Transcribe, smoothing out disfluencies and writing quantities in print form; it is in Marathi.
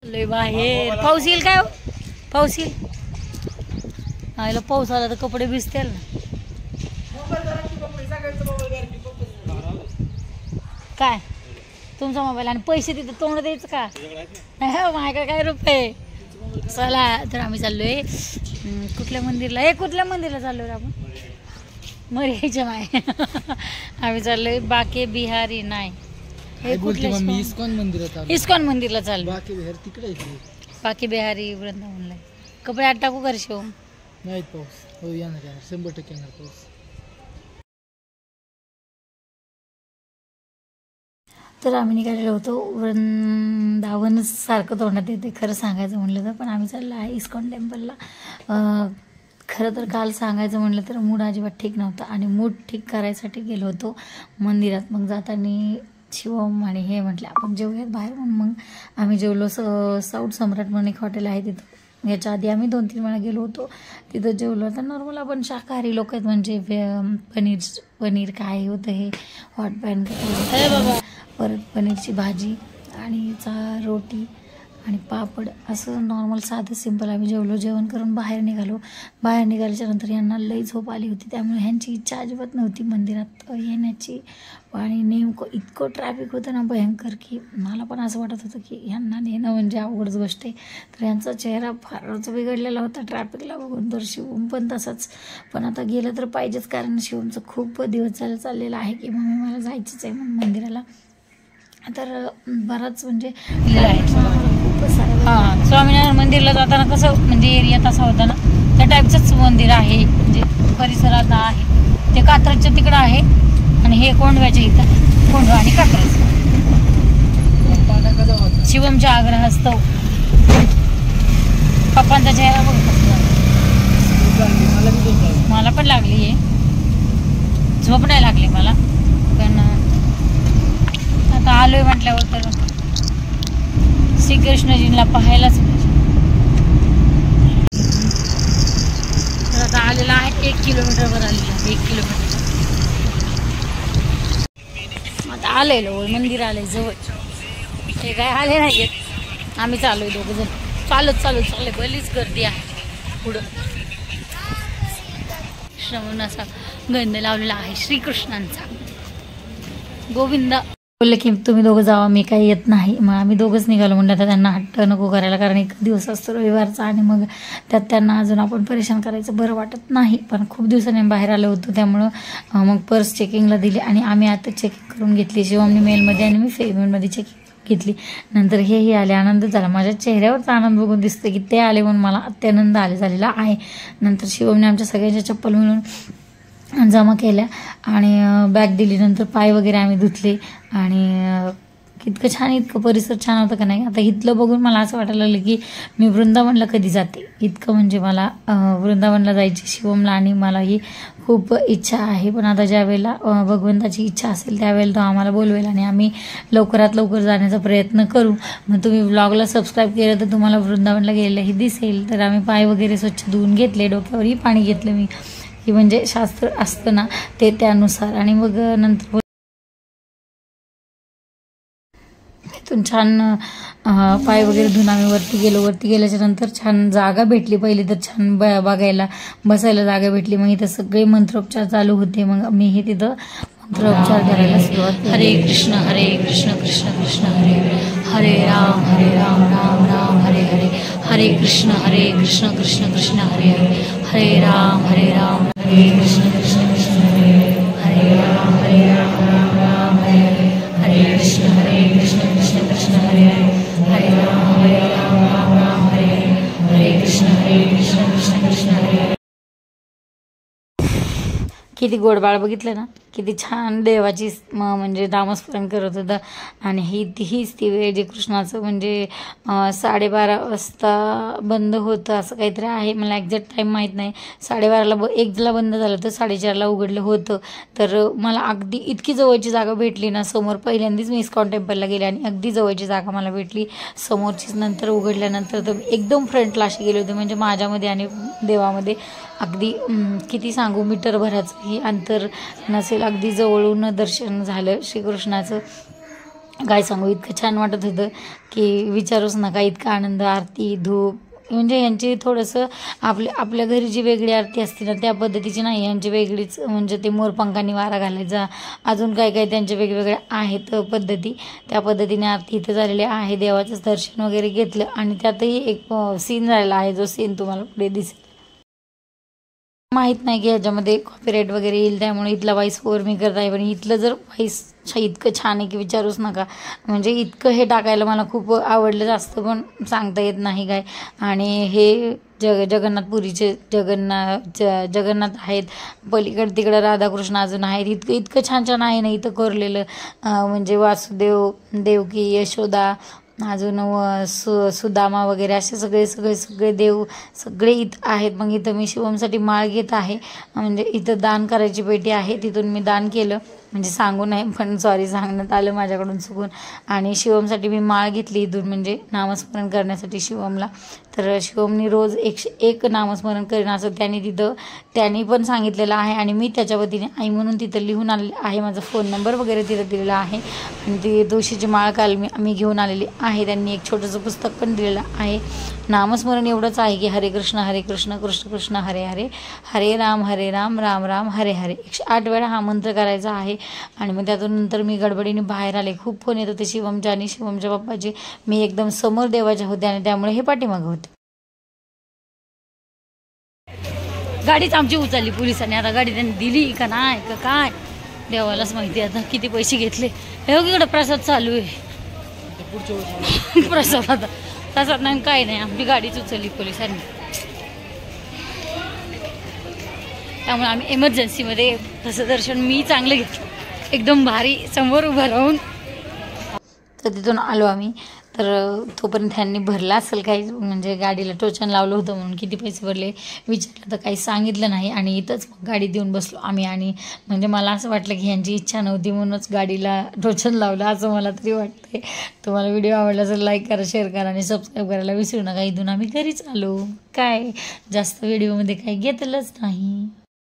लय बाहेर पाऊस येईल काय? पाऊस येईल. आईला पाऊस आला तर कपडे भिजतील ना. काय तुमचा मोबाईल आणि पैसे तिथे तोंड द्यायचं का? माझ्याकडे काय रुपये. चला तर आम्ही चाललोय कुठल्या मंदिरला. कुठल्या मंदिरला चाललोय आपण? मर्याच्या माय. आम्ही चाललोय बाके बिहारी नाही इस्कॉन मंदिरला चाललो. बाकी बिहारी वृंदावनला. कपडे आत टाकू कर शिव. नाही पाऊस हो येणार 100% येणार पाऊस. तर आम्ही निघालेलो होतो. वृंदावन सारखं तोंडात येते खरं सांगायचं म्हणलं तर. पण आम्ही चाललो आहे इस्कॉन टेम्पलला. खरं तर काल सांगायचं म्हणलं तर मूड अजिबात ठीक नव्हता आणि मूड ठीक करायसाठी गेलो होतो मंदिरात. मग जाताना शिवम आणि हे म्हटले आपण जेवूयात बाहेर म्हणून मग आम्ही जेवलो. साऊथ सम्राट म्हणून एक हॉटेल आहे तिथं. याच्या आधी आम्ही 2-3 वेळा गेलो होतो तिथं जेवलो. तर नॉर्मल आपण शाकाहारी लोक आहेत म्हणजे पनीर काय होतं हे हॉट पॅन बाबा. परत पनीरची भाजी आणि रोटी आणि पापड असं नॉर्मल साधं सिंपल आम्ही जेवलो. जेवण करून बाहेर निघालो. बाहेर निघाल्याच्या नंतर यांना लई झोप आली होती त्यामुळे ह्यांची इच्छा अजिबात नव्हती मंदिरात येण्याची. आणि नेमकं इतकं ट्रॅफिक होतं ना भयंकर की मला पण असं वाटत होतं की ह्यांना नेणं म्हणजे अवघडच गोष्ट आहे. तर यांचा चेहरा फारच बिघडलेला होता ट्रॅफिकला बघून. तर शिवम पण तसाच. पण आता गेलं तर पाहिजेच कारण शिवमचं खूप दिवस चाललेलं आहे की मम्मी मला जायचंच आहे म्हणून मंदिराला. तर बराच म्हणजे खूपच सारं. हां स्वामीनारायण मंदिरला जाताना कसं म्हणजे एरियात असा होता ना त्या टाईपचंच मंदिर आहे म्हणजे परिसरात आहे. ते कात्रजच्या तिकडं आहे आणि हे कोंडव्याच्या इथं. कोंडवा आणि कात्रज. शिवमच्या आग्रहास्तव पप्पांचा चेहरा बघत मला पण लागली आहे. झोप नाही लागली मला पण आता आलोय म्हटल्यावर तर श्रीकृष्णजींना पाहायलाच पाहिजे. तर आता आलेला आहे 1 किलोमीटरवर आलेला आहे. 1 किलोमीटर आता आलेलो मंदिर आलंय जवळ. ते काय आले नाही आम्ही चाललोय दोघं जण चालले. बरीच गर्दी आहे पुढं. श्रवण असा गंध लावलेला आहे श्रीकृष्णांचा. गोविंदा बोलले की तुम्ही दोघं जावा मी काही येत नाही. मग आम्ही दोघंच निघालो. म्हणलं तर त्यांना हट्ट नको करायला कारण एक दिवस असतो रविवारचा आणि मग त्यात त्यांना अजून आपण परेशान करायचं बरं वाटत नाही. पण खूप दिवसांनी बाहेर आलो होतो त्यामुळं मग पर्स चेकिंगला दिली आणि आम्ही आता चेकिंग करून घेतली. शिवमने मेलमध्ये आणि मी फेमेलमध्ये चेकिंग घेतली. नंतर हेही आले. आनंद झाला. माझ्या चेहऱ्यावरचा आनंद बघून दिसतं की ते आले म्हणून मला अत्यानंद झालेला आहे. नंतर शिवमने आमच्या सगळ्यांच्या चप्पल मिळून जमा केल्या आणि बॅग दिली. नंतर पाय वगैरे आम्ही धुतले आणि इतकं छान इतकं परिसर छान होतं का नाही. आता इथलं बघून मला असं वाटायला लागलं की मी वृंदावनला कधी जाते. इतकं म्हणजे मला वृंदावनला जायची शिवमला आणि मलाही खूप इच्छा आहे. पण आता ज्या वेळेला भगवंताची इच्छा असेल त्यावेळेला तो आम्हाला बोलवेल आणि आम्ही लवकरात लवकर जाण्याचा प्रयत्न करू. मग तुम्ही व्लॉगला सबस्क्राईब केलं तर तुम्हाला वृंदावनला गेलेलंही दिसेल. तर आम्ही पाय वगैरे स्वच्छ धुवून घेतले. डोक्यावरही पाणी घेतलं मी की म्हणजे शास्त्र असतं ना ते त्यानुसार. आणि मग नंतर तिथून छान पाय वगैरे धुवून आम्ही वरती गेलो. वरती गेल्याच्या नंतर छान जागा भेटली. पहिली तर छान बघायला बसायला जागा भेटली. मग इथं सगळे मंत्रोपचार चालू होते. मग मी हे तिथं मंत्रोपचार करायला सुरुवात केली. हरे कृष्ण कृष्ण कृष्ण हरे हरे राम राम राम हरे हरे. हरे कृष्ण कृष्ण कृष्ण हरे हरे. हरे राम हरे कृष्ण कृष्ण हरे हरे राम राम राम हरे हरे. हरे कृष्ण कृष्ण कृष्ण हरे हरे. हरे राम राम हरे हरे. हरे कृष्ण कृष्ण कृष्ण हरे हरे. किती गोड बाळ बघितलं ना किती छान देवाची म्हणजे नामस्मरण करत होतं. आणि हीच ती वेळ जे कृष्णाचं म्हणजे 12:30 वाजता बंद होतं असं काहीतरी आहे. मला एक्झॅक्ट टाईम माहीत नाही. 12:30ला 1ला बंद झालं तर 4:30ला उघडलं होतं. तर मला अगदी इतकी जवळची जागा भेटली ना समोर. पहिल्यांदाच मी इस्कॉन टेम्पलला गेले आणि अगदी जवळची जागा मला भेटली समोरचीच. नंतर उघडल्यानंतर तर एकदम फ्रंटला अशी गेले होते म्हणजे माझ्यामध्ये आणि देवामध्ये अगदी किती सांगू मीटरभराचंही अंतर नसेल. अगदी जवळून दर्शन झालं श्रीकृष्णाचं. काय सांगू, इतकं छान वाटत होतं की विचारूच नका. इतका आनंद, आरती, धूप, म्हणजे यांची थोडंसं आपल्या घरी जी वेगळी आरती असते ना त्या पद्धतीची नाही, यांची वेगळीच. म्हणजे ते मोरपंखांनी वारा घालायचा, अजून काय काय त्यांचे वेगवेगळ्या आहेत पद्धती. त्या पद्धतीने आरती इथं झालेली आहे. देवाचं दर्शन वगैरे घेतलं आणि त्यातही एक सीन झालेला आहे, जो सीन तुम्हाला पुढे दिसेल. माहीत नाही की ह्याच्यामध्ये कॉपीराईट वगैरे येईल, त्यामुळे इथला व्हॉइस ओव्हर मी करत आहे. पण इथलं जर व्हॉइस इतकं छान आहे की विचारूच नका. म्हणजे इतकं हे टाकायला मला खूप आवडलं, जास्त पण सांगता येत नाही काय. आणि हे जगन्नाथपुरीचे जगन्नाथ आहेत, पलीकडे तिकडं राधाकृष्ण अजून आहेत. इतकं छान छान आहे ना इथं कोरलेलं. म्हणजे वासुदेव, देवकी, यशोदा, अजून सुदामा वगैरे असे सगळे देव सगळे इथं आहेत. मग इथं मी शिवमसाठी माळ घेत आहे. म्हणजे इथं दान करायची पेटी आहे, तिथून मी दान केलं. म्हणजे सांगू नये पण सॉरी, सांगण्यात आलं माझ्याकडून चुकून. आणि शिवमसाठी मी माळ घेतली इथून, म्हणजे नामस्मरण करण्यासाठी शिवमला. तर शिवमनी रोज 101 नामस्मरण करेन असं त्यांनी पण सांगितलेलं आहे. आणि मी त्याच्या वतीने आई म्हणून तिथं लिहून आलेली आहे. माझा फोन नंबर वगैरे तिथं दिलेला आहे. आणि ती तुळशीची माळ काल मी घेऊन आलेली आहे. त्यांनी एक छोटंसं पुस्तक पण दिलेलं आहे. नामस्मरण एवढंच आहे की हरे कृष्ण कृष्ण कृष्ण हरे हरे, हरे राम राम राम हरे हरे. 108 वेळा हा मंत्र करायचा आहे. आणि मग त्यातून नंतर मी गडबडीने बाहेर आले. खूप फोन येत होते शिवमच्या आणि शिवमच्या पप्पाचे. मी एकदम समोर देवाच्या होते आणि त्यामुळे हे पाठीमागं होते. गाडीच आमची उचलली पोलिसांनी. आता गाडी त्यांनी दिली का नाही का काय देवालाच माहिती. आता किती पैसे घेतले. हे इकडं प्रसाद चालू आहे. प्रसाद आता तसाच नाही काय नाही, आमची गाडीच उचलली पोलिसांनी. त्यामुळे आम्ही एमर्जन्सीमध्ये तसं दर्शन मी चांगलं घेतलं, एकदम भारी समोर उभं राहून. तर तिथून आलो आम्ही. तर तोपर्यंत त्यांनी भरला असेल काही, म्हणजे गाडीला टोचन लावलं होतं म्हणून किती पैसे भरले विचारलं तर काही सांगितलं नाही. आणि इथंच मग गाडी देऊन बसलो आम्ही. आणि म्हणजे मला असं वाटलं की ह्यांची इच्छा नव्हती म्हणूनच गाडीला टोचन लावलं, असं मला तरी वाटतंय. तुम्हाला व्हिडिओ आवडला असेल लाईक करा, शेअर करा आणि सबस्क्राईब करायला विसरू नका. इथून आम्ही घरीच आलो. काय जास्त व्हिडिओमध्ये काही घेतलंच नाही.